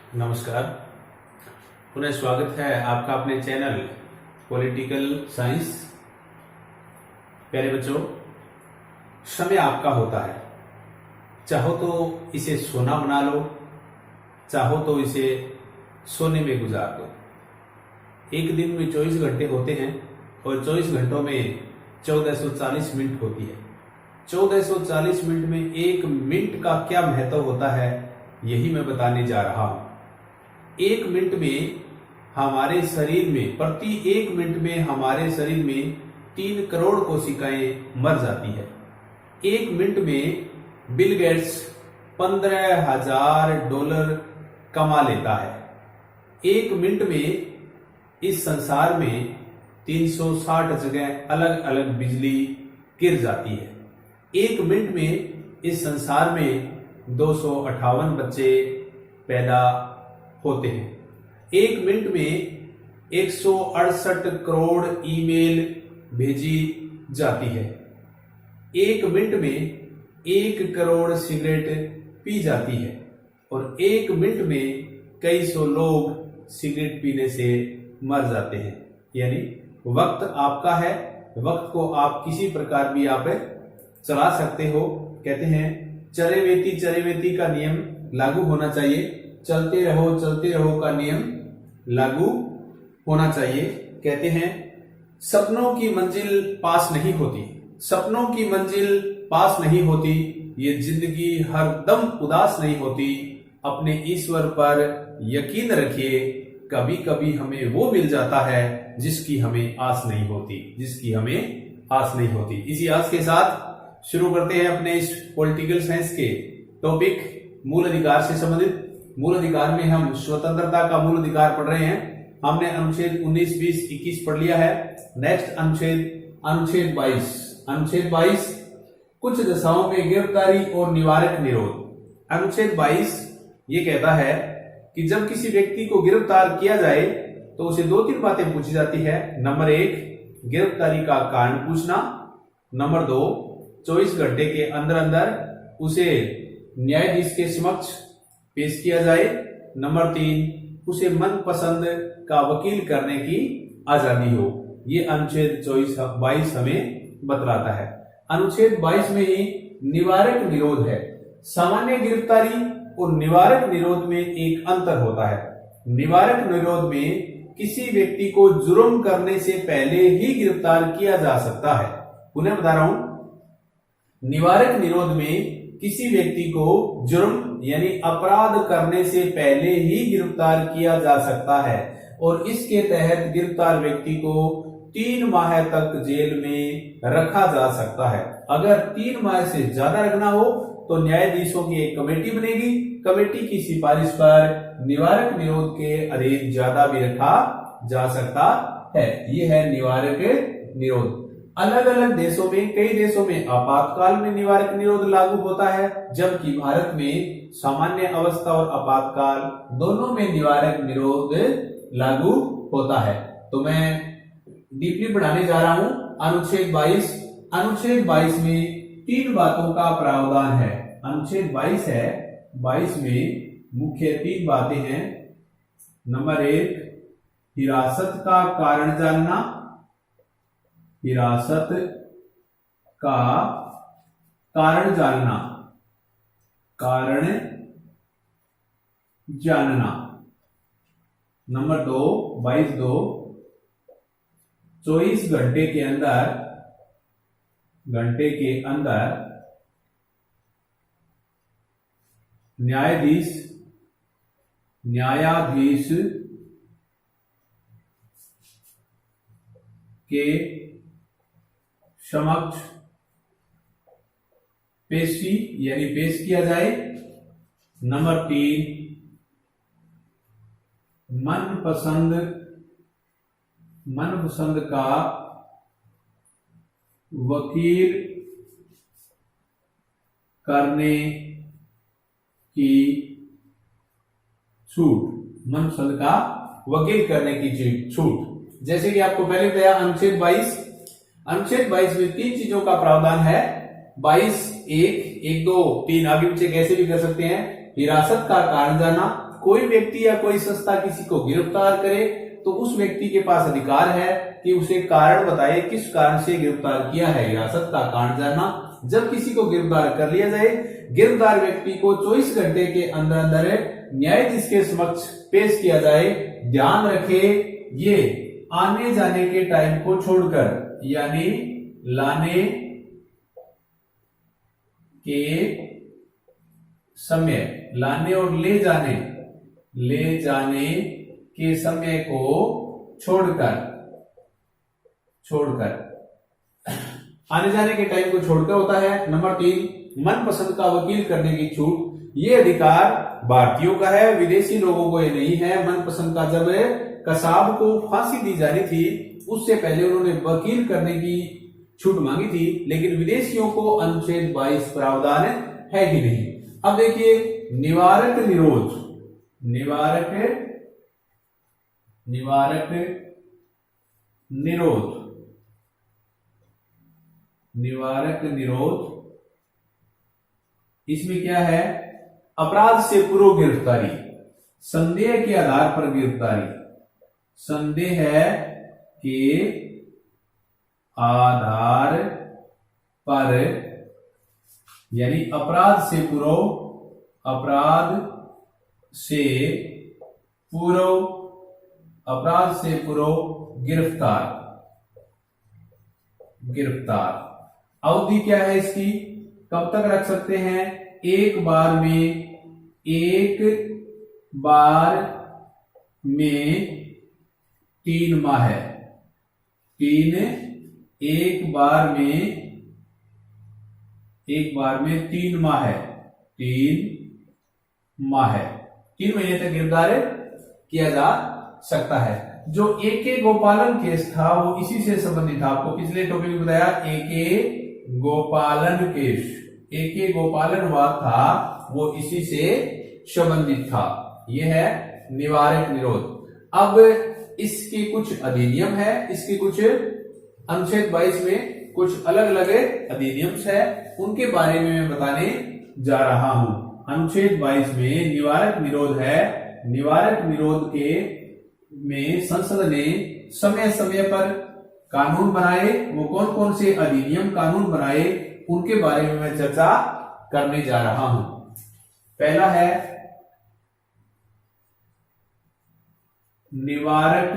नमस्कार। पुनः स्वागत है आपका अपने चैनल पॉलिटिकल साइंस। प्यारे बच्चों, समय आपका होता है। चाहो तो इसे सोना बना लो, चाहो तो इसे सोने में गुजार दो। एक दिन में 24 घंटे होते हैं और 24 घंटों में 1440 मिनट होती है। 1440 मिनट में एक मिनट का क्या महत्व होता है, यही मैं बताने जा रहा हूं। एक मिनट में हमारे शरीर में, प्रति एक मिनट में हमारे शरीर में 3 करोड़ कोशिकाएं मर जाती है। एक मिनट में बिल गेट्स $15,000 कमा लेता है। एक मिनट में इस संसार में 360 जगह अलग अलग बिजली गिर जाती है। एक मिनट में इस संसार में 258 बच्चे पैदा होते हैं। एक मिनट में 168 करोड़ ईमेल भेजी जाती है। एक मिनट में 1 करोड़ सिगरेट पी जाती है और एक मिनट में कई सौ लोग सिगरेट पीने से मर जाते हैं। यानी वक्त आपका है, वक्त को आप किसी प्रकार भी आप चला सकते हो। कहते हैं चरेवेती का नियम लागू होना चाहिए, चलते रहो का नियम लागू होना चाहिए। कहते हैं सपनों की मंजिल पास नहीं होती, सपनों की मंजिल पास नहीं होती, ये जिंदगी हर दम उदास नहीं होती। अपने ईश्वर पर यकीन रखिए, कभी कभी हमें वो मिल जाता है जिसकी हमें आस नहीं होती, जिसकी हमें आस नहीं होती। इसी आस के साथ शुरू करते हैं अपने इस पॉलिटिकल साइंस के टॉपिक मूल अधिकार से संबंधित। मूल अधिकार में हम स्वतंत्रता का मूल अधिकार पढ़ रहे हैं। हमने अनुच्छेद 19, 20, 21 पढ़ लिया है। नेक्स्ट अनुच्छेद 22 कुछ दशाओं में गिरफ्तारी और निवारक निरोध। अनुच्छेद 22 ये कहता है कि जब किसी व्यक्ति को गिरफ्तार किया जाए तो उसे 2-3 बातें पूछी जाती है। नंबर 1, गिरफ्तारी का कारण पूछना। नंबर 2, 24 घंटे के अंदर अंदर उसे न्यायाधीश के समक्ष पेश किया जाए। नंबर 3, उसे मनपसंद का वकील करने की आजादी हो। ये अनुच्छेद 22 हमें बतलाता है। अनुच्छेद 22 में ही निवारक निरोध है। सामान्य गिरफ्तारी और निवारक निरोध में एक अंतर होता है। निवारक निरोध में किसी व्यक्ति को जुर्म करने से पहले ही गिरफ्तार किया जा सकता है। पुनः बता रहा हूं, निवारक निरोध में किसी व्यक्ति को जुर्म यानी अपराध करने से पहले ही गिरफ्तार किया जा सकता है और इसके तहत गिरफ्तार व्यक्ति को 3 माह तक जेल में रखा जा सकता है। अगर 3 माह से ज्यादा रखना हो तो न्यायाधीशों की एक कमेटी बनेगी। कमेटी की सिफारिश पर निवारक निरोध के अधीन ज्यादा भी रखा जा सकता है। यह है निवारक निरोध। अलग अलग देशों में, कई देशों में आपातकाल में निवारक निरोध लागू होता है, जबकि भारत में सामान्य अवस्था और आपातकाल दोनों में निवारक निरोध लागू होता है। तो मैं डीपली पढ़ाने जा रहा हूं अनुच्छेद 22। अनुच्छेद 22 में 3 बातों का प्रावधान है। अनुच्छेद 22 है, 22 में मुख्य 3 बातें हैं। नंबर 1, हिरासत का कारण जानना। हिरासत का कारण जानना, कारण जानना। नंबर 2, 22(2), 24 घंटे के अंदर न्यायाधीश के समक्ष पेशी यानी पेश किया जाए। नंबर 3, मनपसंद का वकील करने की छूट। मनपसंद का वकील करने की छूट। जैसे कि आपको पहले बताया अनुच्छेद 22 में 3 चीजों का प्रावधान है। 22(1), 1, 2, 3 आगे पीछे कैसे भी कर सकते हैं। हिरासत का कारण जानना, कोई व्यक्ति या कोई संस्था किसी को गिरफ्तार करे तो उस व्यक्ति के पास अधिकार है कि उसे कारण बताए, किस कारण से गिरफ्तार किया है, हिरासत का कारण जानना। जब किसी को गिरफ्तार कर लिया जाए, गिरफ्तार व्यक्ति को 24 घंटे के अंदर अंदर न्यायाधीश के समक्ष पेश किया जाए। ध्यान रखे, ये आने जाने के टाइम को छोड़कर, यानी लाने के समय, लाने और ले जाने के समय को छोड़कर आने जाने के टाइम को छोड़कर होता है। नंबर 3, मनपसंद का वकील करने की छूट। ये अधिकार भारतीयों का है, विदेशी लोगों को ये नहीं है। मनपसंद का, जब कसाब को फांसी दी जानी थी उससे पहले उन्होंने वकील करने की छूट मांगी थी, लेकिन विदेशियों को अनुच्छेद 22 प्रावधान है ही नहीं। अब देखिए, निवारक निरोध, इसमें क्या है? अपराध से पूर्व गिरफ्तारी, संदेह के आधार पर गिरफ्तारी, संदेह के आधार पर, यानी अपराध से पूर्व गिरफ्तार। अवधि क्या है इसकी? कब तक रख सकते हैं? एक बार में 3 माह है। एक बार में 3 माह है। 3 महीने तक गिरफ्तार किया जा सकता है। जो AK गोपालन केस था वो इसी से संबंधित था। आपको पिछले टॉपिक में बताया AK गोपालन वाद था, वो इसी से संबंधित था। ये है निवारक निरोध। अब इसके कुछ अधिनियम है, इसके कुछ अनुच्छेद 22 में कुछ अलग अलग अधिनियम है, उनके बारे में मैं बताने जा रहा हूं। अनुच्छेद 22 में निवारक निरोध है। निवारक निरोध के में संसद ने समय समय पर कानून बनाए। वो कौन कौन से अधिनियम कानून बनाए, उनके बारे में मैं चर्चा करने जा रहा हूं। पहला है निवारक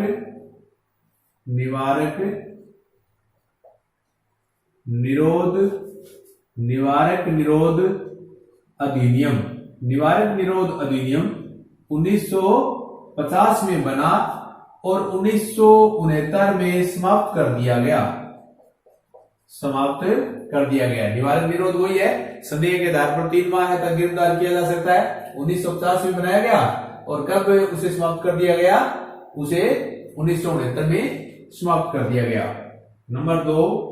निरोध अधिनियम। निवारक निरोध अधिनियम 1950 में बना और 1969 में समाप्त कर दिया गया। निवारक निरोध वही है, संदेह के आधार पर 3 माह तक गिरफ्तार किया जा सकता है। 1950 में बनाया गया और कब उसे समाप्त कर दिया गया? उसे 1969 में समाप्त कर दिया गया। नंबर 2,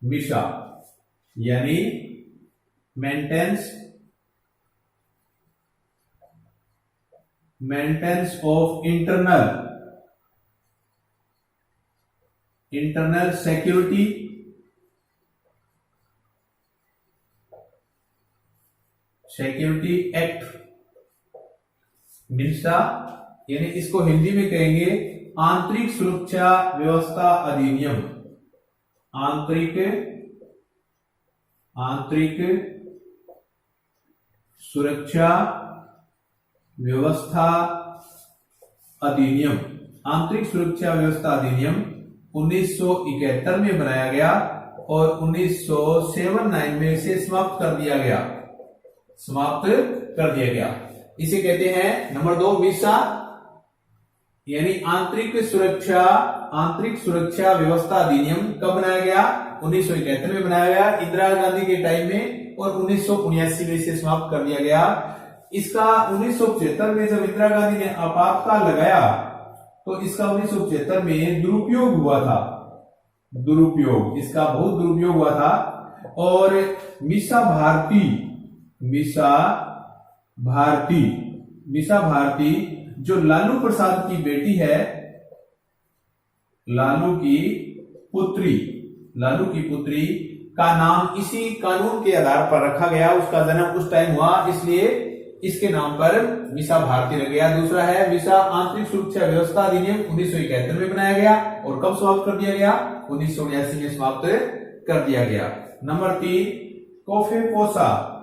मिशा यानी maintenance of internal security act. MISA यानी इसको हिंदी में कहेंगे आंतरिक सुरक्षा व्यवस्था अधिनियम। आंतरिक सुरक्षा व्यवस्था अधिनियम। आंतरिक सुरक्षा व्यवस्था अधिनियम 1971 में बनाया गया और 1979 में इसे समाप्त कर दिया गया। इसे कहते हैं नंबर 2 मिशा यानी आंतरिक सुरक्षा व्यवस्था अधिनियम। कब बनाया गया? 1971 में बनाया गया, इंदिरा गांधी के टाइम में, और 1979 में इसे समाप्त कर दिया गया। इसका 1975 में जब इंदिरा गांधी ने आपातकाल लगाया तो इसका 1975 में दुरुपयोग हुआ था। इसका बहुत दुरुपयोग हुआ था। और मीसा भारती जो लालू प्रसाद की बेटी है, लालू की पुत्री का नाम इसी कानून के आधार पर रखा गया, उसका जन्म उस टाइम हुआ, इसलिए इसके नाम पर वीसा भारती रख गया। दूसरा है वीसा आंतरिक सुरक्षा व्यवस्था अधिनियम 1971 में बनाया गया और कब समाप्त कर दिया गया? 1979 में समाप्त कर दिया गया। नंबर 3 कोफेपोसा।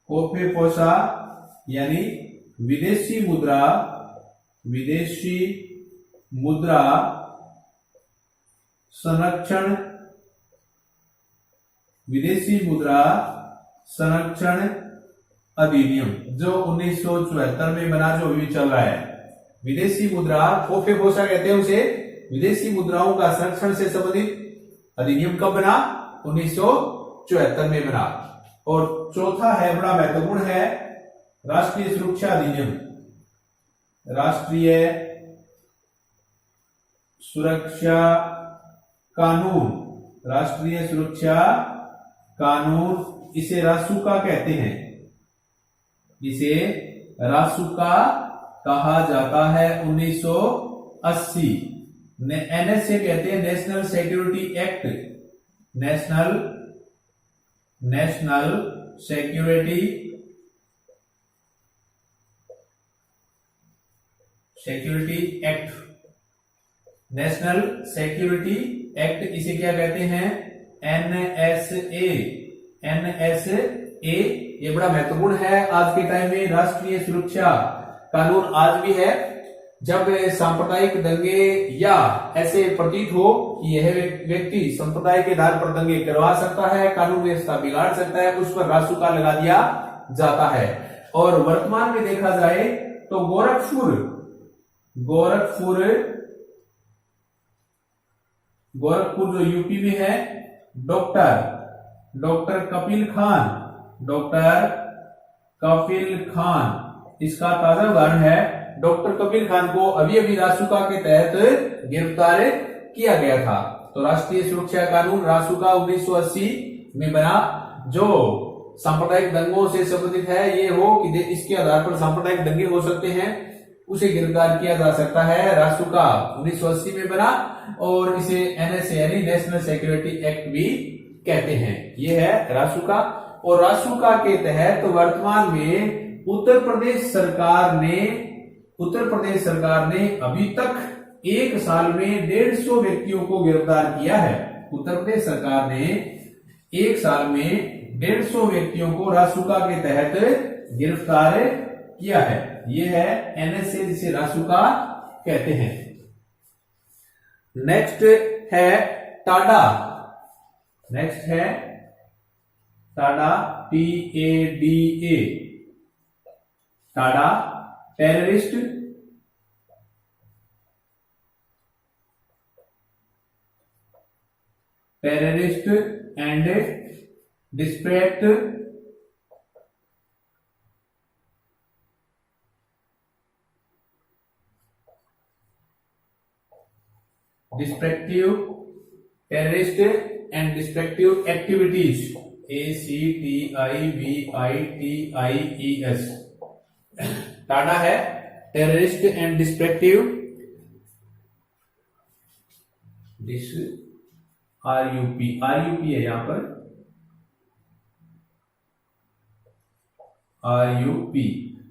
कोफेपोसा यानी विदेशी मुद्रा संरक्षण, विदेशी मुद्रा संरक्षण अधिनियम जो 1974 में बना, जो अभी चल रहा है। विदेशी मुद्रा कोफेपोसा कहते हैं उसे। विदेशी मुद्राओं का संरक्षण से संबंधित अधिनियम कब बना? 1974 में बना। और चौथा है, बड़ा महत्वपूर्ण है, राष्ट्रीय सुरक्षा अधिनियम। राष्ट्रीय सुरक्षा कानून, राष्ट्रीय सुरक्षा कानून, इसे रासुका कहते हैं, इसे रासुका कहा जाता है। 1980 एनएसए कहते हैं, national security act, national security act, national security act, इसे क्या कहते हैं? एनएसए। ये बड़ा महत्वपूर्ण है आज के टाइम में। राष्ट्रीय सुरक्षा कानून आज भी है। जब सांप्रदायिक दंगे या ऐसे प्रतीत हो कि यह व्यक्ति संप्रदाय के आधार पर दंगे करवा सकता है, कानून व्यवस्था बिगाड़ सकता है, उस पर रासुका लगा दिया जाता है। और वर्तमान में देखा जाए तो गोरखपुर जो यूपी में है, डॉक्टर कपिल खान इसका ताजा उदाहरण है। डॉक्टर कपिल खान को अभी अभी रासुका के तहत गिरफ्तार किया गया था। तो राष्ट्रीय सुरक्षा कानून रासुका 1980 में बना, जो सांप्रदायिक दंगों से संबंधित है। ये हो कि इसके आधार पर सांप्रदायिक दंगे हो सकते हैं, उसे गिरफ्तार किया जा सकता है। रासुका 1980 में बना और इसे एनएसए यानी नेशनल सिक्योरिटी एक्ट भी कहते हैं। ये है रासुका। और रासुका के तहत वर्तमान में उत्तर प्रदेश सरकार ने अभी तक एक साल में 150 व्यक्तियों को गिरफ्तार किया है। उत्तर प्रदेश सरकार ने एक साल में 150 व्यक्तियों को रासुका के तहत गिरफ्तार किया है। यह है एनएसए, जिसे रासुका कहते हैं। नेक्स्ट है Tada. Tada TADA। Tada terrorist and destructive activities, ACTIVITIES। Tada है टेररिस्ट एंड डिस्ट्रक्टिव, RUP है यहां पर, RUP।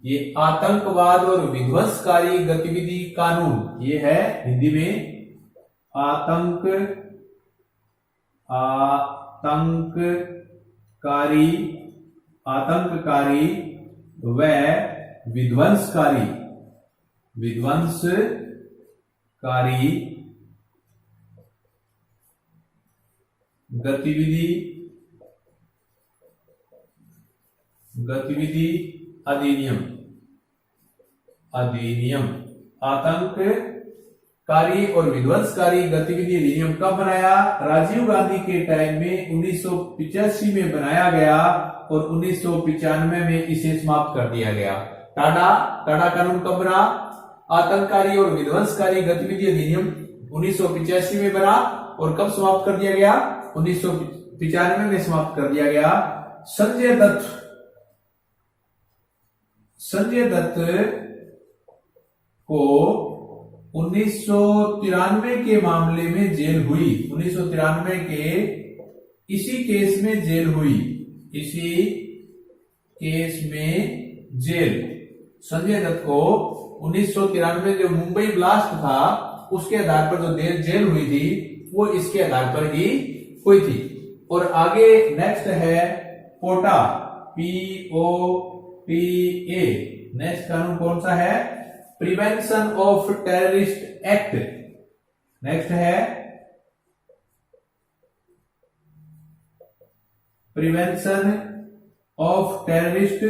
ये आतंकवाद और विध्वंसकारी गतिविधि कानून, ये है हिंदी में आतंककारी व विध्वंसकारी गतिविधि अधिनियम। आतंककारी और विध्वंसकारी गतिविधि अधिनियम कब बनाया? राजीव गांधी के टाइम में 1985 में बनाया गया और 1995 में इसे समाप्त कर दिया गया। टाडा कानून कब बना? आतंककारी और विध्वंसकारी गतिविधि अधिनियम 1985 में बना और कब समाप्त कर दिया गया? 1995 में समाप्त कर दिया गया। संजय दत्त को 1993 के मामले में जेल हुई, 1993 के इसी केस में जेल हुई, इसी केस में जेल। संजय दत्त को 1993 जो मुंबई ब्लास्ट था उसके आधार पर जो जेल हुई थी वो इसके आधार पर ही हुई थी। और आगे नेक्स्ट है पोटा, POTA। नेक्स्ट कानून कौन सा है? Prevention of terrorist act. Next है prevention of terrorist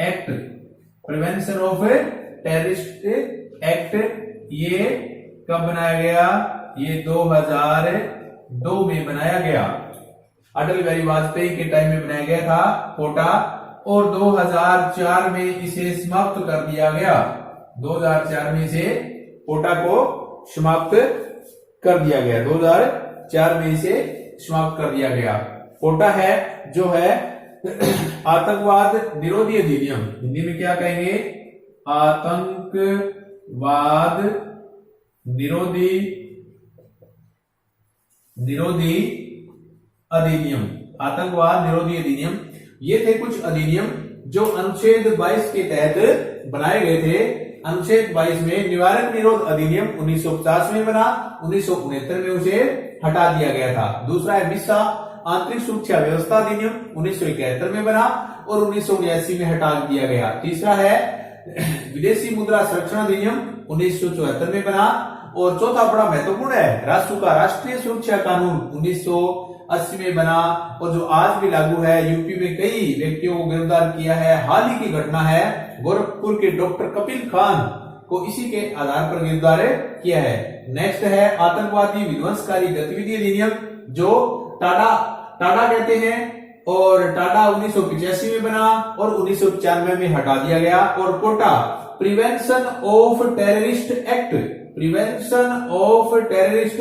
act, prevention of terrorist act. ये कब बनाया गया? ये 2002 में बनाया गया, अटल बिहारी वाजपेयी के टाइम में बनाया गया था पोटा, और 2004 में इसे समाप्त कर दिया गया। 2004 में इसे पोटा को समाप्त कर दिया गया, 2004 में इसे समाप्त कर दिया गया। पोटा है जो है आतंकवाद निरोधी अधिनियम, हिंदी में क्या कहेंगे? आतंकवाद निरोधी अधिनियम, आतंकवाद निरोधी अधिनियम। ये थे कुछ अधिनियम जो अनुच्छेद 22 के तहत बनाए गए थे। अनुच्छेद 22 में निवारक निरोध अधिनियम 1950 में बना, 1969 में उसे हटा दिया गया था। दूसरा है मिसा आंतरिक सुरक्षा व्यवस्था अधिनियम 1971 में बना और 1979 में हटा दिया गया। तीसरा है विदेशी मुद्रा संरक्षण अधिनियम 1974 में बना, और चौथा बड़ा महत्वपूर्ण है राष्ट्र का राष्ट्रीय सुरक्षा कानून 1980 में बना, और जो आज भी लागू है। यूपी में कई व्यक्तियों को गिरफ्तार किया है। हाल ही की घटना है, गोरखपुर के डॉक्टर कपिल खान को इसी के आधार पर गिरफ्तार किया है। नेक्स्ट है आतंकवादी विध्वंसकारी गतिविधि अधिनियम, जो टाडा कहते हैं, और टाडा 1985 में बना और 1995 में हटा दिया गया। और कोटा prevention of terrorist act, prevention of terrorist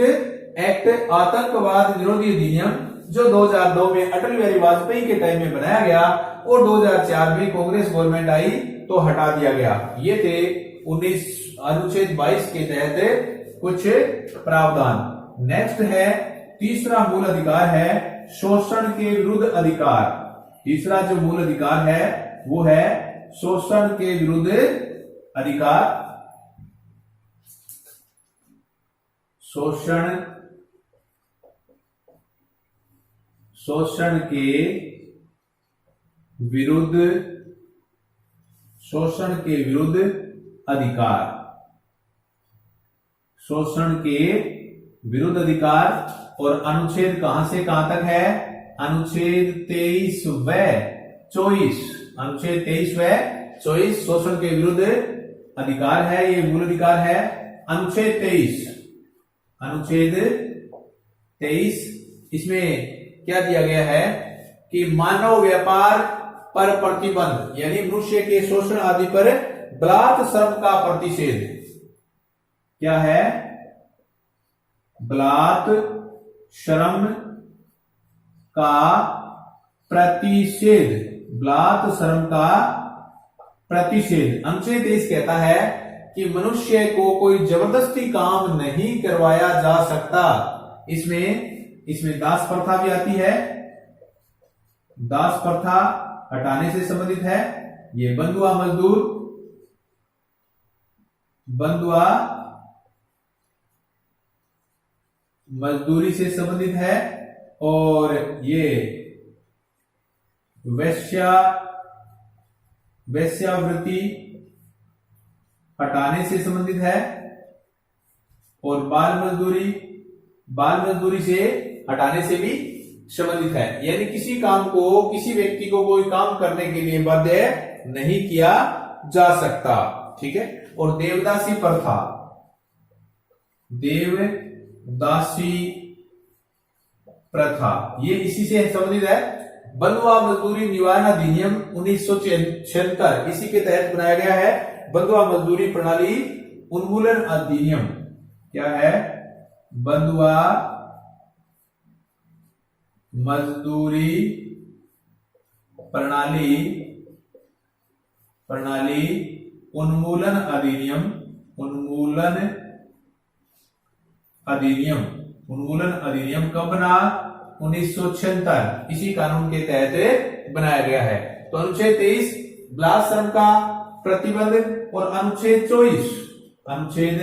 act आतंकवाद निरोधी अधिनियम, जो 2002 में अटल बिहारी वाजपेयी के टाइम में बनाया गया और 2004 में कांग्रेस गवर्नमेंट आई तो हटा दिया गया। ये थे 19 अनुच्छेद 22 के तहत कुछ प्रावधान। नेक्स्ट है तीसरा मूल अधिकार है शोषण के विरुद्ध अधिकार। तीसरा जो मूल अधिकार है वो है शोषण के विरुद्ध अधिकार। शोषण के विरुद्ध अधिकार। शोषण के विरुद्ध अधिकार। और अनुच्छेद कहां से कहां तक है? अनुच्छेद 23 व 24, अनुच्छेद 23 व 24 शोषण के विरुद्ध अधिकार है, ये मूल अधिकार है। अनुच्छेद 23 इसमें क्या दिया गया है कि मानव व्यापार पर प्रतिबंध, यानी मनुष्य के शोषण आदि पर बलात् श्रम का प्रतिषेध। क्या है? बलात् श्रम का प्रतिषेध, बलात् श्रम का प्रतिषेध। अनुच्छेद 23 कहता है कि मनुष्य को कोई जबरदस्ती काम नहीं करवाया जा सकता। इसमें दास प्रथा भी आती है। दास प्रथा हटाने से संबंधित है। ये बंधुआ मजदूरी से संबंधित है, और ये वेश्यावृत्ति हटाने से संबंधित है, और बाल मजदूरी से हटाने से भी संबंधित है। यानी किसी व्यक्ति को कोई काम करने के लिए बाध्य नहीं किया जा सकता। ठीक है। और देवदासी प्रथा, देवदासी प्रथा ये इसी से संबंधित है। बंधुआ मजदूरी निवारण अधिनियम 1976 इसी के तहत बनाया गया है। बंधुआ मजदूरी प्रणाली उन्मूलन अधिनियम क्या है? बंधुआ मजदूरी प्रणाली प्रणाली उन्मूलन अधिनियम, उन्मूलन अधिनियम, उन्मूलन अधिनियम कब बना? 1976। इसी कानून के तहत बनाया गया है। तो अनुच्छेद 23 बाल श्रम का प्रतिबंध और अनुच्छेद 24, अनुच्छेद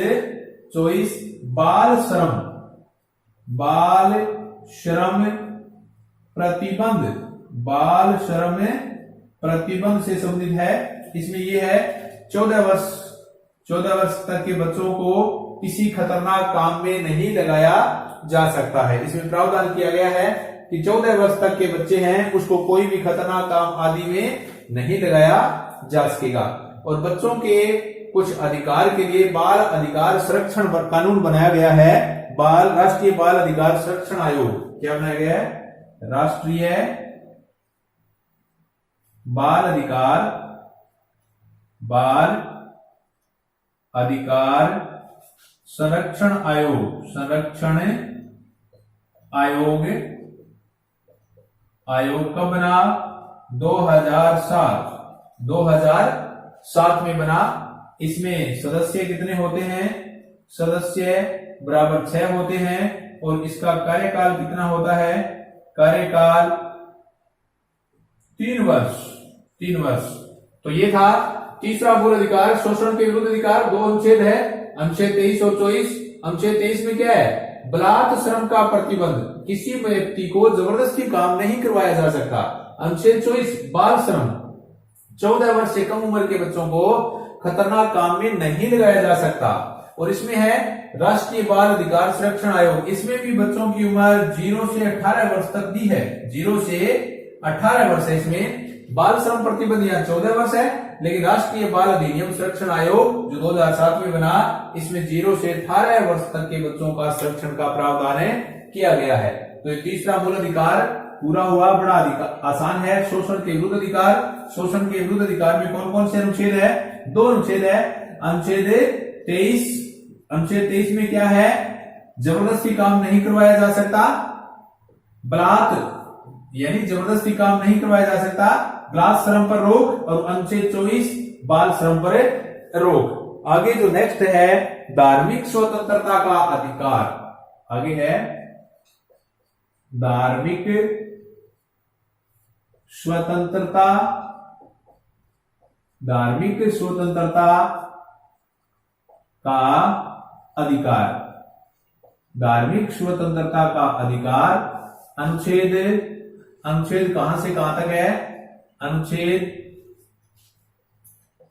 24 बाल श्रम, बाल श्रम प्रतिबंध, बाल श्रम प्रतिबंध से संबंधित है। इसमें यह है 14 वर्ष तक के बच्चों को किसी खतरनाक काम में नहीं लगाया जा सकता है। इसमें प्रावधान किया गया है कि 14 वर्ष तक के बच्चे हैं उसको कोई भी खतरनाक काम आदि में नहीं लगाया जा सकेगा। और बच्चों के कुछ अधिकार के लिए बाल अधिकार संरक्षण कानून बनाया गया है। राष्ट्रीय बाल अधिकार संरक्षण आयोग क्या बनाया गया है? राष्ट्रीय बाल अधिकार संरक्षण आयोग, आयोग कब बना? 2007 में बना। इसमें सदस्य कितने होते हैं? सदस्य बराबर 6 होते हैं। और इसका कार्यकाल कितना होता है? कार्यकाल 3 वर्ष। तो ये था तीसरा मूल अधिकार, शोषण के विरुद्ध अधिकार। 2 अनुच्छेद है, अनुच्छेद 23 और 24। अनुच्छेद 23 में क्या है? बलात् श्रम का प्रतिबंध, किसी व्यक्ति को जबरदस्ती काम नहीं करवाया जा सकता। अनुच्छेद 24 बाल श्रम, 14 वर्ष से कम उम्र के बच्चों को खतरनाक काम में नहीं लगाया जा सकता। और इसमें है राष्ट्रीय बाल अधिकार संरक्षण आयोग, इसमें भी बच्चों की उम्र 0 से 18 वर्ष तक दी है। 0 से 18 वर्ष है। इसमें बाल श्रम प्रतिबंध यहाँ 14 वर्ष है, लेकिन राष्ट्रीय बाल अधिनियम संरक्षण आयोग जो 2007 में बना, इसमें 0 से 18 वर्ष तक के बच्चों का संरक्षण का प्रावधान किया गया है। तो ये तीसरा मूल अधिकार पूरा हुआ। बड़ा अधिकार आसान है। शोषण के विरुद्ध अधिकार, शोषण के विरुद्ध अधिकार में कौन कौन से अनुच्छेद है? 2 अनुच्छेद है। अनुच्छेद 23 में क्या है? जबरदस्ती काम नहीं करवाया जा सकता। बलात् यानी जबरदस्ती काम नहीं करवाया जा सकता। बाल श्रम पर रोक। और अनुच्छेद 24 बाल श्रम पर रोक। आगे जो नेक्स्ट है धार्मिक स्वतंत्रता का अधिकार। आगे है धार्मिक स्वतंत्रता, धार्मिक स्वतंत्रता का अधिकार। धार्मिक स्वतंत्रता का अधिकार अनुच्छेद कहां से कहां तक है? अनुच्छेद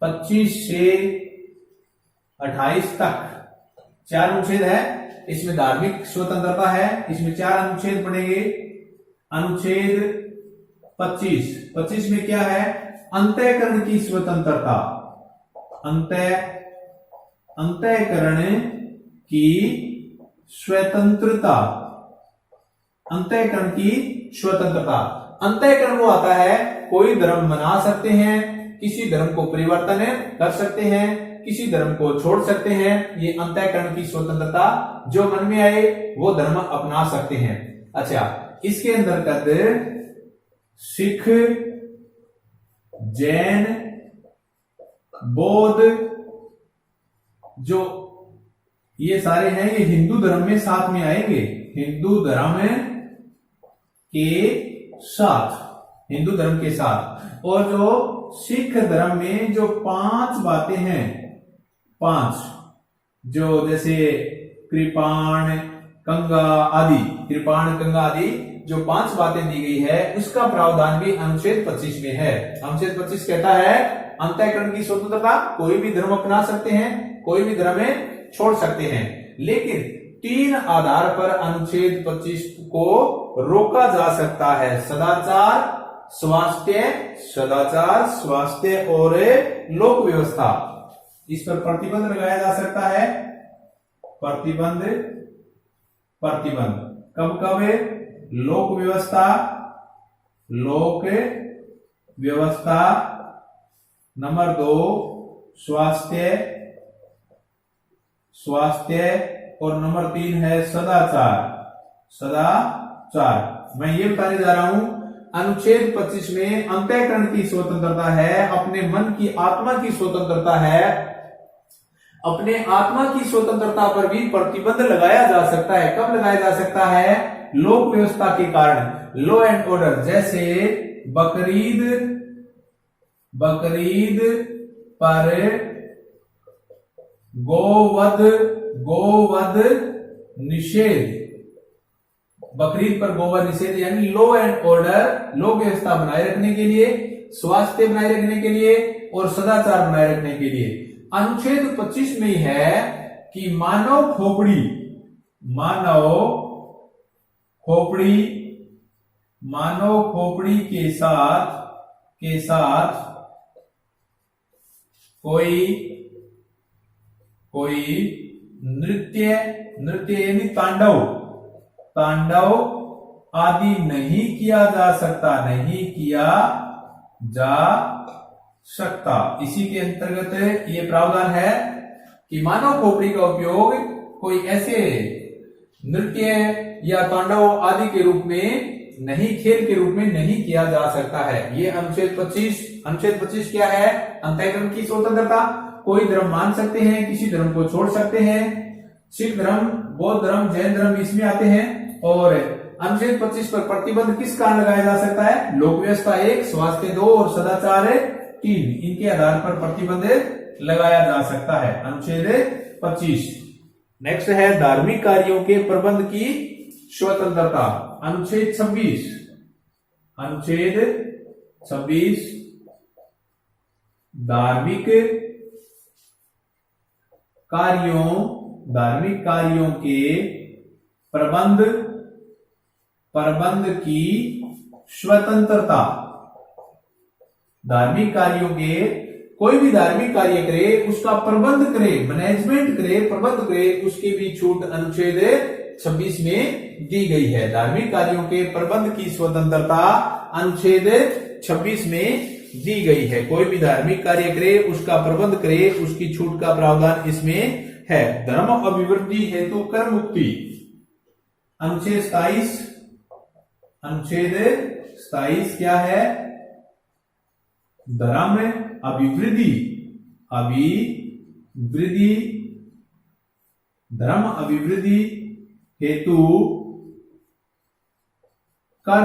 25 से 28 तक 4 अनुच्छेद है। इसमें धार्मिक स्वतंत्रता है। इसमें 4 अनुच्छेद पड़ेंगे। अनुच्छेद 25 में क्या है? अंतःकरण की स्वतंत्रता, अंतःकरण की स्वतंत्रता, अंतःकरण की स्वतंत्रता। अंतःकरण वो आता है कोई धर्म मना सकते हैं, किसी धर्म को परिवर्तन कर सकते हैं, किसी धर्म को छोड़ सकते हैं। ये अंतःकरण की स्वतंत्रता, जो मन में आए वो धर्म अपना सकते हैं। अच्छा, इसके अंतर्गत सिख, जैन, बौद्ध जो ये सारे हैं, ये हिंदू धर्म में साथ में आएंगे। हिंदू धर्म के साथ। और जो सिख धर्म में जो 5 बातें हैं, 5 जो जैसे कृपाण कंगा आदि जो 5 बातें दी गई है, उसका प्रावधान भी अनुच्छेद 25 में है। अनुच्छेद 25 कहता है अंतःकरण की स्वतंत्रता, कोई भी धर्म अपना सकते हैं, कोई भी धर्म छोड़ सकते हैं, लेकिन 3 आधार पर अनुच्छेद 25 को रोका जा सकता है। सदाचार, स्वास्थ्य और लोक व्यवस्था। इस पर प्रतिबंध लगाया जा सकता है। प्रतिबंध कब कब? लोक व्यवस्था, नंबर 2 स्वास्थ्य और नंबर 3 है सदाचार। मैं ये बताने जा रहा हूं अनुच्छेद 25 में अंतःकरण की स्वतंत्रता है, अपने मन की आत्मा की स्वतंत्रता है। अपने आत्मा की स्वतंत्रता पर भी प्रतिबंध लगाया जा सकता है। कब लगाया जा सकता है? लोक व्यवस्था के कारण, लॉ एंड ऑर्डर, जैसे बकरीद पर गोवध निषेध, बकरीद पर गोवध निषेध, यानी लॉ एंड ऑर्डर, लोक व्यवस्था बनाए रखने के लिए, स्वास्थ्य बनाए रखने के लिए और सदाचार बनाए रखने के लिए। अनुच्छेद 25 में है कि मानव खोपड़ी के साथ कोई नृत्य यानी तांडव आदि नहीं किया जा सकता। इसी के अंतर्गत ये प्रावधान है कि मानव खोपड़ी का उपयोग कोई ऐसे नृत्य या तांडव आदि के रूप में नहीं, खेल के रूप में नहीं किया जा सकता है। ये अनुच्छेद 25 क्या है? अंतःकरण की स्वतंत्रता। कोई धर्म मान सकते हैं, किसी धर्म को छोड़ सकते हैं। सिख धर्म, बौद्ध धर्म, जैन धर्म इसमें आते हैं। और अनुच्छेद 25 पर प्रतिबंध किस कारण लगाया जा सकता है? लोक व्यवस्था 1, स्वास्थ्य 2 और सदाचार 3, इनके आधार पर प्रतिबंध लगाया जा सकता है। अनुच्छेद 25। नेक्स्ट है धार्मिक कार्यों के प्रबंध की स्वतंत्रता। अनुच्छेद 26 धार्मिक कार्यों के प्रबंध की स्वतंत्रता। धार्मिक कार्यों के, कोई भी धार्मिक कार्य करे, उसका प्रबंध करे, मैनेजमेंट करे, प्रबंध करे, उसकी भी छूट अनुच्छेद 26 में दी गई है। धार्मिक कार्यों के प्रबंध की स्वतंत्रता अनुच्छेद 26 में दी गई है। कोई भी धार्मिक कार्य करे, उसका प्रबंध करे, उसकी छूट का प्रावधान इसमें है। धर्म अभिवृद्धि हेतु कर मुक्ति। अनुच्छेद 27 क्या है? धर्म अभिवृद्धि हेतु कर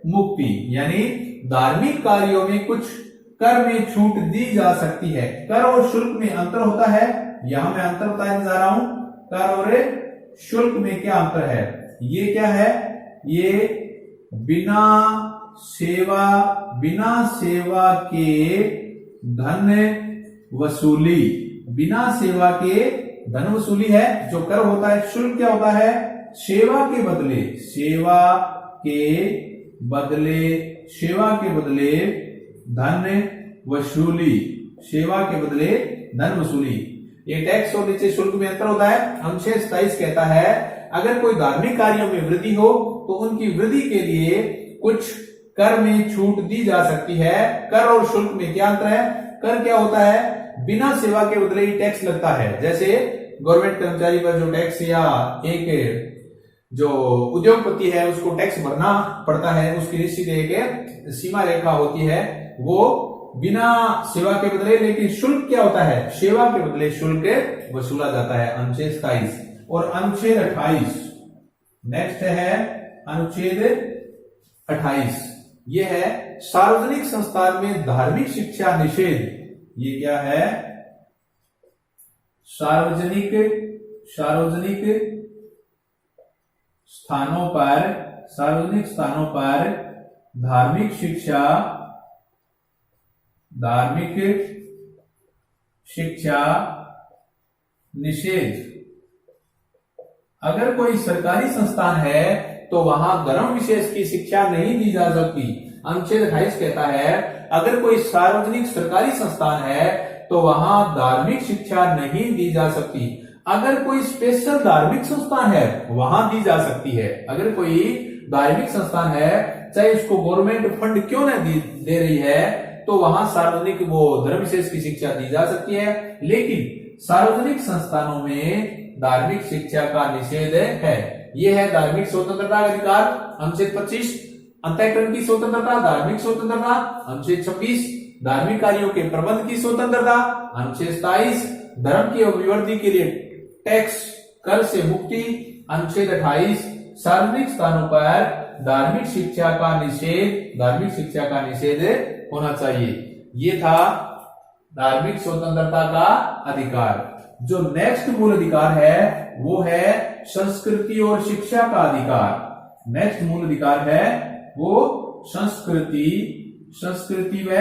मुक्ति, यानी धार्मिक कार्यों में कुछ कर में छूट दी जा सकती है। कर और शुल्क में अंतर होता है, यहां मैं अंतर बताने जा रहा हूं। कर और शुल्क में क्या अंतर है? ये क्या है? ये बिना सेवा के धन वसूली है जो कर होता है। शुल्क क्या होता है? सेवा के बदले धन वसूली। ये टैक्स और नीचे शुल्क में अंतर होता है। अनुच्छेद 27 कहता है अगर कोई धार्मिक कार्यों में वृद्धि हो तो उनकी वृद्धि के लिए कुछ कर में छूट दी जा सकती है। कर और शुल्क में क्या अंतर है? कर क्या होता है? बिना सेवा के बदले ही टैक्स लगता है। जैसे गवर्नमेंट कर्मचारी पर जो टैक्स या एक जो उद्योगपति है उसको टैक्स भरना पड़ता है, उसकी निश्चित एक सीमा रेखा होती है, वो बिना सेवा के बदले। लेकिन शुल्क क्या होता है? सेवा के बदले शुल्क वसूला जाता है। अनुच्छेद 27 और अनुच्छेद 28 नेक्स्ट है। अनुच्छेद 28 ये है सार्वजनिक संस्थान में धार्मिक शिक्षा निषेध। ये क्या है? सार्वजनिक स्थानों पर धार्मिक शिक्षा निषेध। अगर कोई सरकारी संस्थान है तो वहां धर्म विशेष की शिक्षा नहीं दी जा सकती। अनुच्छेद 28 कहता है अगर कोई सार्वजनिक सरकारी संस्थान है तो वहां धार्मिक शिक्षा नहीं दी जा सकती। अगर कोई स्पेशल धार्मिक संस्थान है वहां दी जा सकती है। अगर कोई धार्मिक संस्थान है, चाहे उसको गवर्नमेंट फंड क्यों न दे रही है, तो वहां सार्वजनिक वो धर्म विशेष की शिक्षा दी जा सकती है। लेकिन सार्वजनिक संस्थानों में धार्मिक शिक्षा का निषेध है। ये है धार्मिक स्वतंत्रता का अधिकार, अनुच्छेद 25। अंतःकरण की स्वतंत्रता, धार्मिक स्वतंत्रता, अनुच्छेद 26। धार्मिक कार्यों के प्रबंध की स्वतंत्रता, अनुच्छेद 27। धर्म की अभिवृद्धि के लिए टैक्स कर से मुक्ति, अनुच्छेद 28। सार्वजनिक स्थानों पर धार्मिक शिक्षा का निषेध होना चाहिए। ये था धार्मिक स्वतंत्रता का अधिकार। जो नेक्स्ट मूल अधिकार है वो है संस्कृति और शिक्षा का अधिकार। नेक्स्ट मूल अधिकार है वो संस्कृति व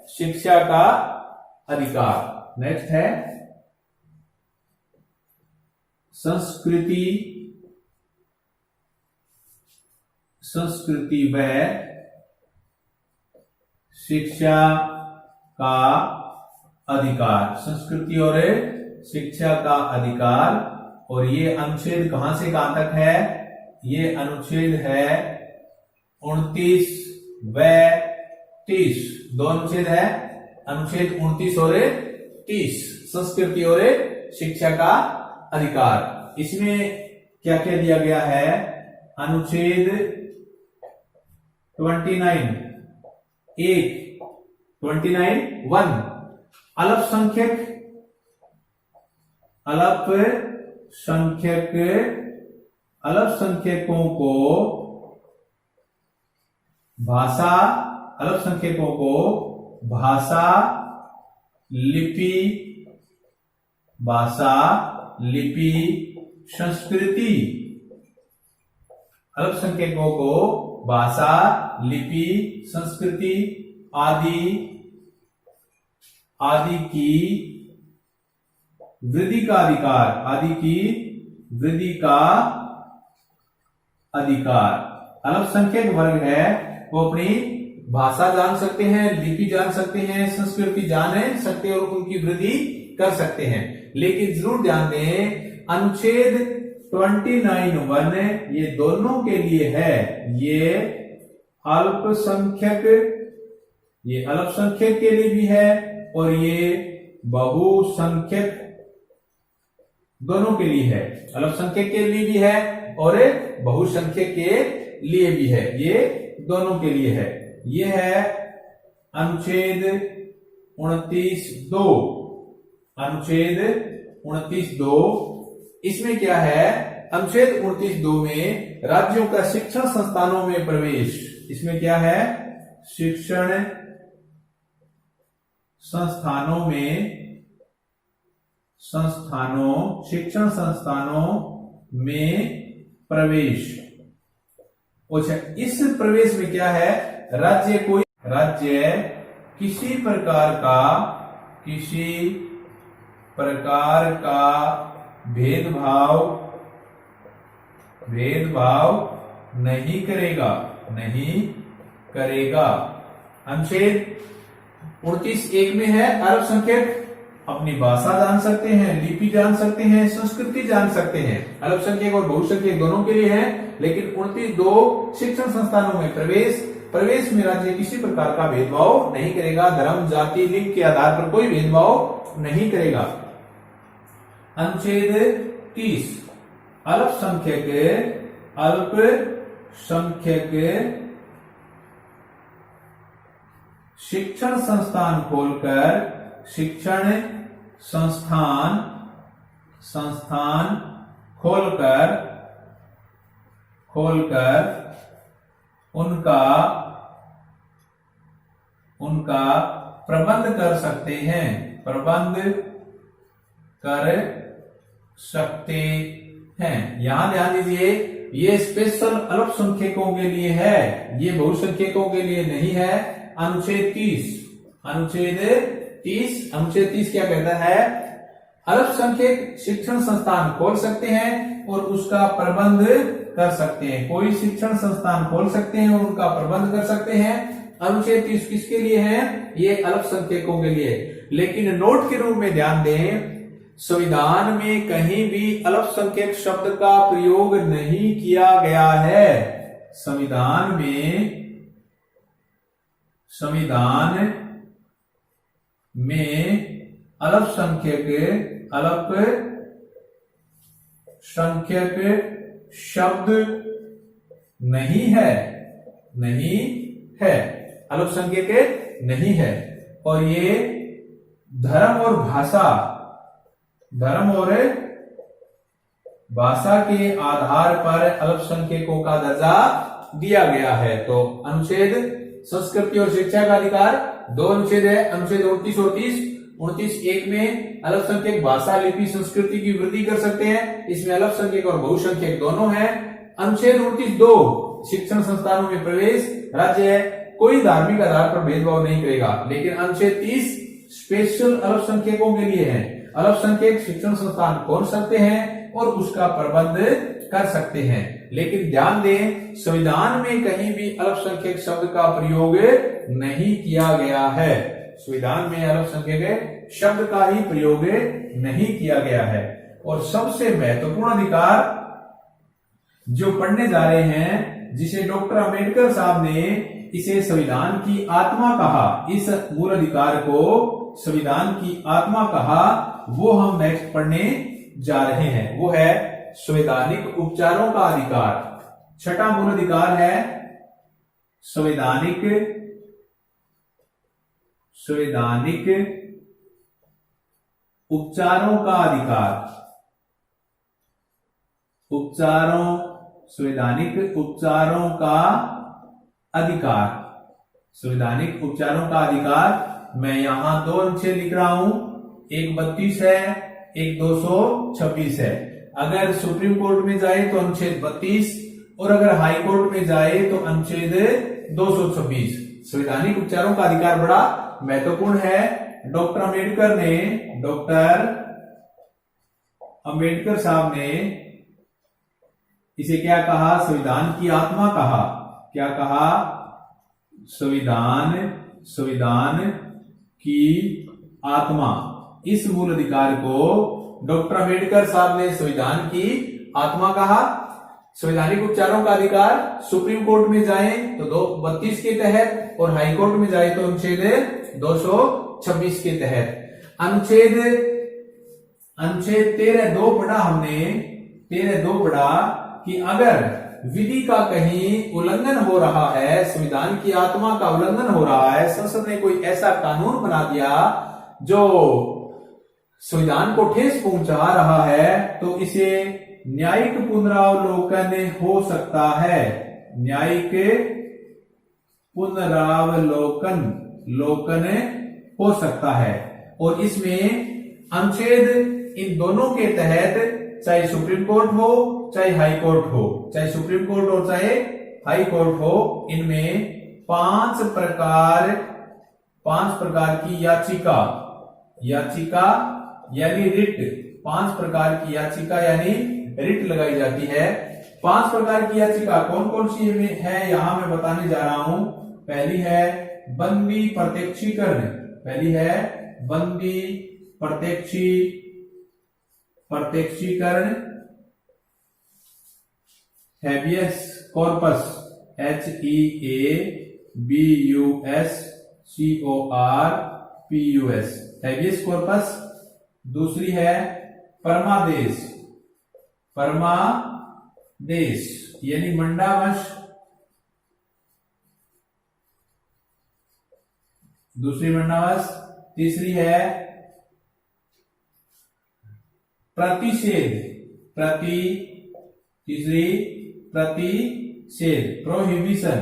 शिक्षा का अधिकार। नेक्स्ट है संस्कृति व शिक्षा का अधिकार। संस्कृति और शिक्षा का अधिकार। और ये अनुच्छेद कहां से कहां तक है? ये अनुच्छेद है 29 व 30। दो अनुच्छेद है, अनुच्छेद 29 और 30, संस्कृति और शिक्षा का अधिकार। इसमें क्या क्या दिया गया है? अनुच्छेद 29 1 अल्पसंख्यकों को भाषा, लिपि, संस्कृति, अल्पसंख्यकों को भाषा, लिपि, संस्कृति आदि की वृद्धि का अधिकार। अल्पसंख्यक वर्ग है वो अपनी भाषा जान सकते हैं, लिपि जान सकते हैं, संस्कृति जान सकते हैं और उनकी वृद्धि कर सकते हैं। लेकिन जरूर ध्यान दें, अनुच्छेद 29(1) ये दोनों के लिए है। ये अल्पसंख्यक के लिए भी है और ये बहुसंख्यक दोनों के लिए है। अल्पसंख्यक के लिए भी है और बहुसंख्यक के लिए भी है। ये दोनों के लिए है। ये है अनुच्छेद 29(2). इसमें क्या है? अनुच्छेद 29(2) में राज्यों का शिक्षण संस्थानों में प्रवेश। इसमें क्या है? शिक्षण संस्थानों में प्रवेश। अच्छा, इस प्रवेश में क्या है? राज्य किसी प्रकार का भेदभाव नहीं करेगा। अनुच्छेद 29(1) में है अल्पसंख्यक अपनी भाषा जान सकते हैं, लिपि जान सकते हैं, संस्कृति जान सकते हैं। अल्पसंख्यक और बहुसंख्यक दोनों के लिए है। लेकिन 29(2) शिक्षण संस्थानों में प्रवेश में राज्य किसी प्रकार का भेदभाव नहीं करेगा। धर्म, जाति, लिंग के आधार पर कोई भेदभाव नहीं करेगा। अनुच्छेद 30 अल्पसंख्यक शिक्षण संस्थान खोलकर उनका प्रबंध कर सकते हैं। यहां ध्यान दीजिए, ये स्पेशल अल्पसंख्यकों के लिए है, ये बहुसंख्यकों के लिए नहीं है। अनुच्छेद 30 क्या कहता है? अल्पसंख्यक शिक्षण संस्थान खोल सकते हैं और उसका प्रबंध कर सकते हैं। कोई शिक्षण संस्थान खोल सकते हैं और उनका प्रबंध कर सकते हैं। अनुच्छेद 30 किसके लिए है? ये अल्पसंख्यकों के लिए। लेकिन नोट के रूप में ध्यान दें, संविधान में कहीं भी अल्पसंख्यक शब्द का प्रयोग नहीं किया गया है। संविधान में अल्पसंख्यक शब्द नहीं है, नहीं है, अल्पसंख्यक नहीं है। और ये धर्म और भाषा, धर्म और भाषा के आधार पर अल्पसंख्यकों का दर्जा दिया गया है। तो अनुच्छेद संस्कृति और शिक्षा का अधिकार, दो अनुच्छेद है, अनुच्छेद 29 और 30। 29(1) में अल्पसंख्यक भाषा, लिपि, संस्कृति की वृद्धि कर सकते हैं, इसमें अल्पसंख्यक और बहुसंख्यक दोनों हैं। अनुच्छेद 29(2) शिक्षण संस्थानों में प्रवेश राज्य है, कोई धार्मिक आधार पर भेदभाव नहीं करेगा। लेकिन अनुच्छेद 30 स्पेशल अल्पसंख्यकों के लिए है, अल्पसंख्यक शिक्षण संस्थान खोल सकते हैं और उसका प्रबंध कर सकते हैं। लेकिन ध्यान दें, संविधान में कहीं भी अल्पसंख्यक शब्द का प्रयोग नहीं किया गया है, संविधान में अल्पसंख्यक शब्द का ही प्रयोग नहीं किया गया है। और सबसे महत्वपूर्ण अधिकार जो पढ़ने जा रहे हैं, जिसे डॉक्टर अंबेडकर साहब ने इसे संविधान की आत्मा कहा, इस मूल अधिकार को संविधान की आत्मा कहा, वो हम नेक्स्ट पढ़ने जा रहे हैं। वो है संवैधानिक उपचारों का अधिकार। छठा मूल अधिकार है संवैधानिक उपचारों का अधिकार। संवैधानिक उपचारों का अधिकार, संवैधानिक उपचारों का अधिकार। मैं यहां दो अनुच्छेद लिख रहा हूं, एक 32 है, एक 226 है। अगर सुप्रीम कोर्ट में जाए तो अनुच्छेद 32 और अगर हाई कोर्ट में जाए तो अनुच्छेद 226। संवैधानिक उपचारों का अधिकार बड़ा महत्वपूर्ण है। डॉक्टर अंबेडकर साहब ने इसे क्या कहा? संविधान की आत्मा कहा। क्या कहा? संविधान की आत्मा। इस मूल अधिकार को डॉक्टर अंबेडकर साहब ने संविधान की आत्मा कहा। संवैधानिक उपचारों का अधिकार सुप्रीम कोर्ट में जाए तो 232 के तहत और हाई कोर्ट में जाए तो अनुच्छेद 226 के तहत। अनुच्छेद 13(2) पढ़ा हमने। 13(2) पढ़ा कि अगर विधि का कहीं उल्लंघन हो रहा है, संविधान की आत्मा का उल्लंघन हो रहा है, संसद ने कोई ऐसा कानून बना दिया जो संविधान को ठेस पहुंचा रहा है, तो इसे न्यायिक पुनरावलोकन हो सकता है। न्यायिक पुनरावलोकन हो सकता है। और इसमें अनुच्छेद इन दोनों के तहत, चाहे सुप्रीम कोर्ट हो चाहे हाई कोर्ट हो, चाहे सुप्रीम कोर्ट हो चाहे हाई कोर्ट हो, इनमें 5 प्रकार की याचिका यानी रिट, 5 प्रकार की याचिका यानी रिट लगाई जाती है। 5 प्रकार की याचिका कौन कौन सी है यहां मैं बताने जा रहा हूं। पहली है बंदी प्रत्यक्षीकरण, habeas corpus, HEABUSCORPUS, habeas corpus. दूसरी है परमादेश यानी मंडावश। दूसरी मंडावश। तीसरी है प्रतिषेध, प्रोहिबिशन।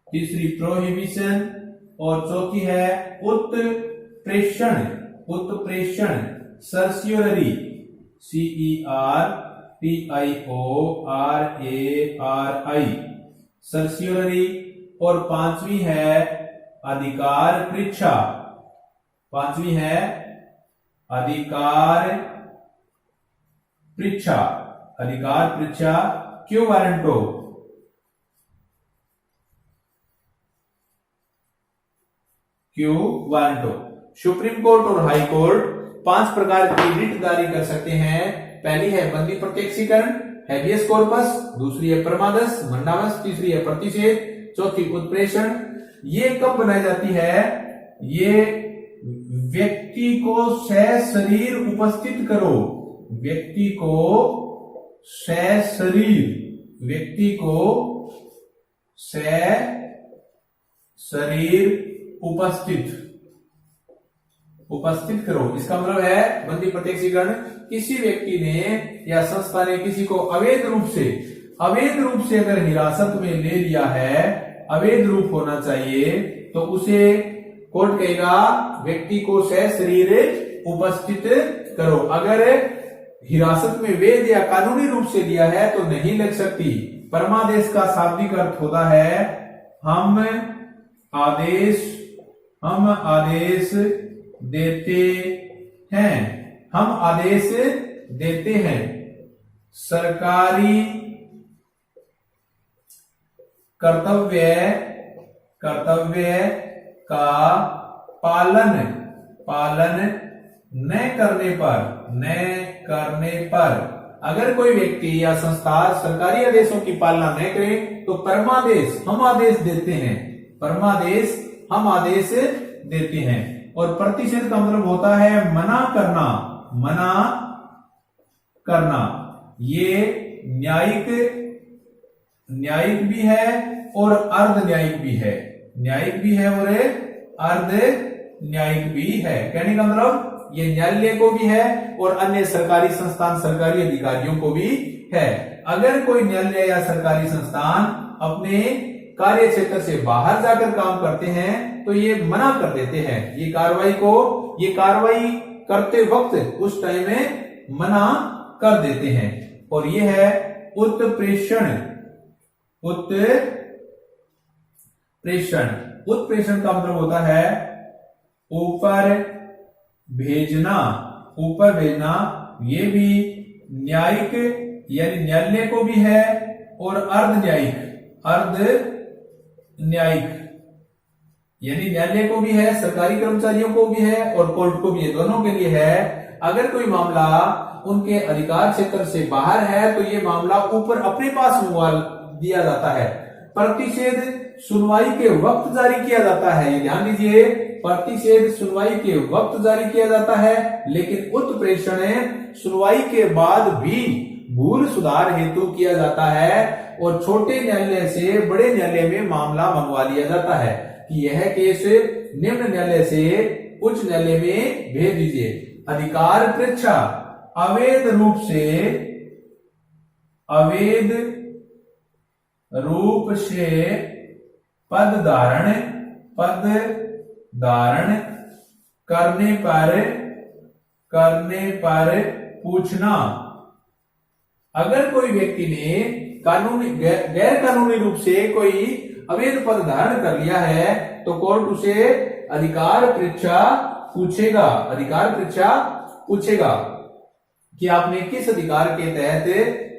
तीसरी प्रोहिबिशन। और चौथी है उत्प्रेषण, सर्सियोररी, CERTIORARI, सर्सियोररी। और पांचवी है अधिकार परीक्षा। अधिकार परीक्षा क्यों वारंटो। सुप्रीम कोर्ट और हाई कोर्ट 5 प्रकार की रिट जारी कर सकते हैं। पहली है बंदी प्रत्यक्षीकरण, हैबियस कॉर्पस। दूसरी है परमादेश, मंडावस। तीसरी है प्रतिषेध। चौथी उत्प्रेषण। ये कब बनाई जाती है? ये व्यक्ति को सशरीर उपस्थित करो, व्यक्ति को सशरीर, व्यक्ति को सशरीर उपस्थित करो। इसका मतलब है बंदी प्रत्यक्षीकरण, किसी व्यक्ति ने या संस्था ने किसी को अवैध रूप से अगर हिरासत में ले लिया है, अवैध रूप होना चाहिए, तो उसे कोर्ट कहेगा व्यक्ति को सशरीर उपस्थित करो। अगर हिरासत में वैध या कानूनी रूप से लिया है तो नहीं लग सकती। परमादेश का शाब्दिक अर्थ होता है हम आदेश देते हैं, हम आदेश देते हैं। सरकारी कर्तव्य का पालन न करने पर अगर कोई व्यक्ति या संस्था सरकारी आदेशों की पालना न करे तो परमादेश हम आदेश देते हैं, परमादेश हम आदेश देते हैं। और प्रतिषेध का मतलब होता है मना करना। ये न्यायिक भी है और अर्ध न्यायिक भी है, न्यायिक भी है और अर्ध न्यायिक भी है। कहने का मतलब ये न्यायालय को भी है और अन्य सरकारी संस्थान, सरकारी अधिकारियों को भी है। अगर कोई न्यायालय या सरकारी संस्थान अपने कार्य क्षेत्र से बाहर जाकर काम करते हैं तो ये मना कर देते हैं, ये कार्रवाई करते वक्त उस टाइम में मना कर देते हैं। और ये है उत्प्रेषण। उत्प्रेषण का मतलब होता है ऊपर भेजना। ये भी न्यायिक यानी न्यायालय को भी है और अर्ध न्यायिक यानी न्यायालय को भी है, सरकारी कर्मचारियों को भी है और कोर्ट को भी है, दोनों के लिए है। अगर कोई मामला उनके अधिकार क्षेत्र से बाहर है तो ये मामला ऊपर अपने पास मंगवा दिया जाता है। प्रतिषेध सुनवाई के वक्त जारी किया जाता है, ये ध्यान दीजिए, प्रतिषेध सुनवाई के वक्त जारी किया जाता है, लेकिन उत्प्रेषण सुनवाई के बाद भी भूल सुधार हेतु किया जाता है और छोटे न्यायालय से बड़े न्यायालय में मामला मंगवा लिया जाता है कि यह केस निम्न न्यायालय से उच्च न्यायालय में भेज दीजिए। अधिकार परीक्षा अवैध रूप से पद धारण करने पर पूछना। अगर कोई व्यक्ति ने गैर कानूनी रूप से कोई अवैध पद धारण कर लिया है तो कोर्ट उसे अधिकार परीक्षा पूछेगा कि आपने किस अधिकार के तहत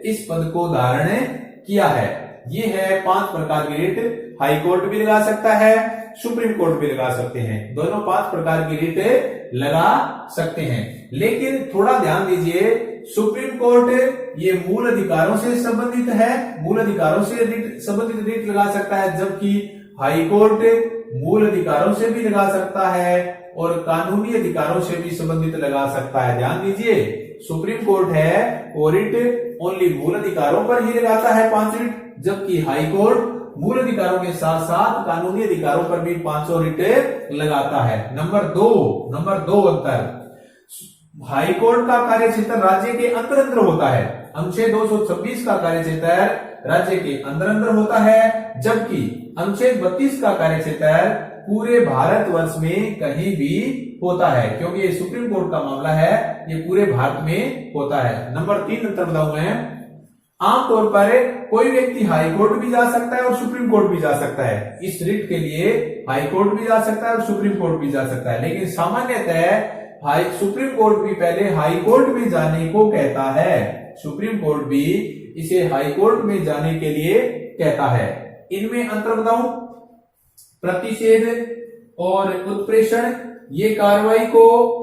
इस पद को धारण किया है। ये है 5 प्रकार की रिट। हाई कोर्ट भी लगा सकता है, सुप्रीम कोर्ट भी लगा सकते हैं, दोनों 5 प्रकार की रिट लगा सकते हैं। लेकिन थोड़ा ध्यान दीजिए, सुप्रीम कोर्ट ये मूल अधिकारों से संबंधित है, मूल अधिकारों से संबंधित रिट लगा सकता है, जबकि हाई कोर्ट मूल अधिकारों से भी लगा सकता है और कानूनी अधिकारों से भी संबंधित लगा सकता है। ध्यान दीजिए, सुप्रीम कोर्ट है वो रिट ओनली मूल अधिकारों पर ही लगाता है 5 रिट, जबकि हाई कोर्ट मूल अधिकारों के साथ साथ कानूनी अधिकारों पर भी 500 रिट लगाता है। नंबर दो अंतर, हाई कोर्ट का कार्य क्षेत्र राज्य के अंदर होता है। अनुच्छेद 226 का कार्य क्षेत्र राज्य के अंदर होता है, जबकि अनुच्छेद 32 का कार्य क्षेत्र पूरे भारतवर्ष में कहीं भी होता है, क्योंकि ये सुप्रीम कोर्ट का मामला है, ये पूरे भारत में होता है। नंबर 3 अंतर बताऊं मैं, आमतौर पर कोई व्यक्ति हाई कोर्ट भी जा सकता है और सुप्रीम कोर्ट भी जा सकता है। इस रिट के लिए हाई कोर्ट भी जा सकता है और सुप्रीम कोर्ट भी जा सकता है, लेकिन सामान्यतः सुप्रीम कोर्ट भी पहले हाई कोर्ट में जाने को कहता है, सुप्रीम कोर्ट भी इसे हाई कोर्ट में जाने के लिए कहता है। इनमें अंतर बताऊं, प्रतिषेध और उत्प्रेषण ये कार्रवाई को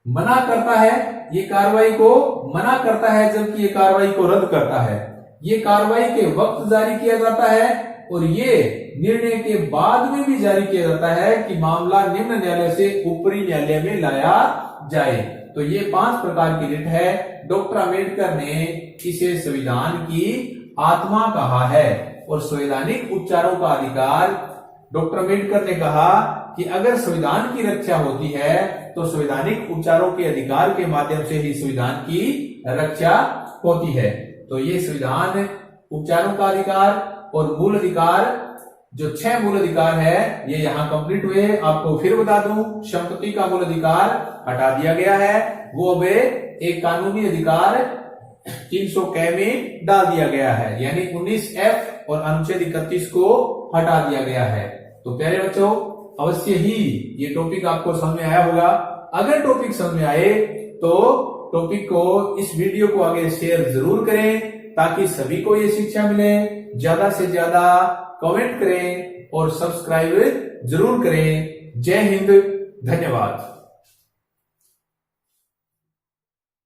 मना करता है, ये कार्रवाई को मना करता है, जबकि ये कार्रवाई को रद्द करता है। ये कार्रवाई के वक्त जारी किया जाता है और ये निर्णय के बाद में भी जारी किया जाता है कि मामला निम्न न्यायालय से ऊपरी न्यायालय में लाया जाए। तो ये 5 प्रकार की रिट है। डॉक्टर अम्बेडकर ने इसे संविधान की आत्मा कहा है और संवैधानिक उपचारों का अधिकार, डॉक्टर अम्बेडकर ने कहा कि अगर संविधान की रक्षा होती है तो संवैधानिक उपचारों के अधिकार के माध्यम से ही संविधान की रक्षा होती है। तो ये संविधान, उपचारों का अधिकार और मूल अधिकार, जो 6 मूल अधिकार है ये यहाँ कंप्लीट हुए। आपको फिर बता दूं, संपत्ति का मूल अधिकार हटा दिया गया है, वो अब एक कानूनी अधिकार 300 क में डाल दिया गया है, यानी 19F और अनुच्छेद 31 को हटा दिया गया है। तो प्यारे बच्चों, अवश्य ही ये टॉपिक आपको समझ में आया होगा। अगर टॉपिक समझ में आए तो टॉपिक को, इस वीडियो को आगे शेयर जरूर करें ताकि सभी को ये शिक्षा मिले। ज्यादा से ज्यादा कमेंट करें और सब्सक्राइब जरूर करें। जय हिंद, धन्यवाद।